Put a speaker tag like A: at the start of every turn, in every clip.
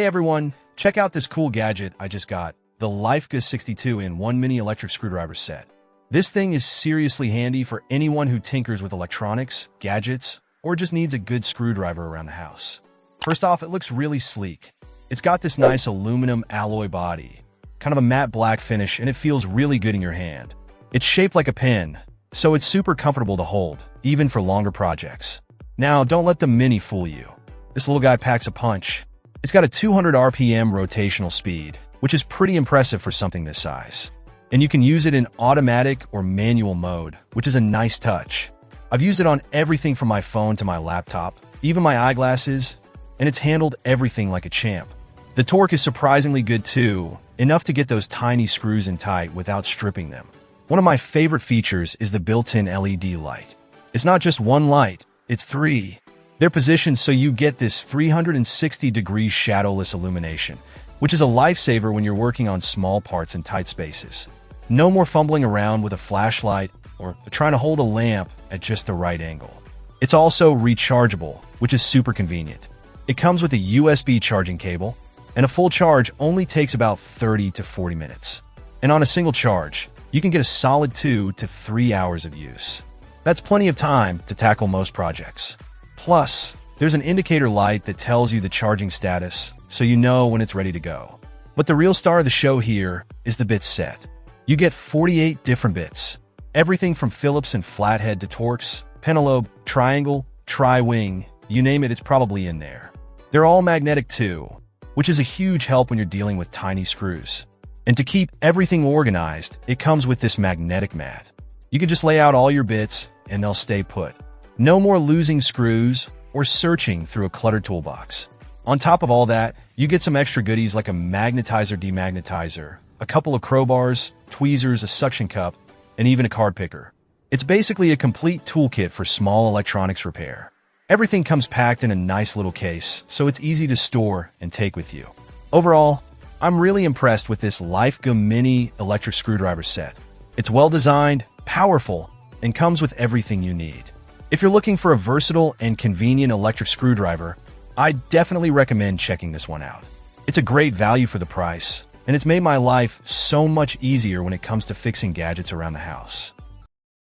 A: Hey everyone, check out this cool gadget I just got, the LIFEGOO 62-in-1 mini electric screwdriver set. This thing is seriously handy for anyone who tinkers with electronics, gadgets, or just needs a good screwdriver around the house. First off, it looks really sleek. It's got this nice aluminum alloy body, kind of a matte black finish, and it feels really good in your hand. It's shaped like a pen, so it's super comfortable to hold, even for longer projects. Now, don't let the mini fool you. This little guy packs a punch. It's got a 200 RPM rotational speed, which is pretty impressive for something this size. And you can use it in automatic or manual mode, which is a nice touch. I've used it on everything from my phone to my laptop, even my eyeglasses, and it's handled everything like a champ. The torque is surprisingly good too, enough to get those tiny screws in tight without stripping them. One of my favorite features is the built-in LED light. It's not just one light, it's three. They're positioned so you get this 360-degree shadowless illumination, which is a lifesaver when you're working on small parts in tight spaces. No more fumbling around with a flashlight or trying to hold a lamp at just the right angle. It's also rechargeable, which is super convenient. It comes with a USB charging cable, and a full charge only takes about 30 to 40 minutes. And on a single charge, you can get a solid 2 to 3 hours of use. That's plenty of time to tackle most projects. Plus, there's an indicator light that tells you the charging status, so you know when it's ready to go. But the real star of the show here is the bit set. You get 48 different bits. Everything from Phillips and flathead to Torx, Penelope, Triangle, Tri-Wing, you name it, it's probably in there. They're all magnetic too, which is a huge help when you're dealing with tiny screws. And to keep everything organized, it comes with this magnetic mat. You can just lay out all your bits and they'll stay put. No more losing screws or searching through a cluttered toolbox. On top of all that, you get some extra goodies like a magnetizer-demagnetizer, a couple of crowbars, tweezers, a suction cup, and even a card picker. It's basically a complete toolkit for small electronics repair. Everything comes packed in a nice little case, so it's easy to store and take with you. Overall, I'm really impressed with this LIFEGOO mini electric screwdriver set. It's well designed, powerful, and comes with everything you need. If you're looking for a versatile and convenient electric screwdriver, I definitely recommend checking this one out. It's a great value for the price, and it's made my life so much easier when it comes to fixing gadgets around the house.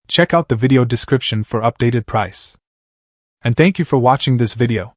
B: Check out the video description for updated price. And thank you for watching this video.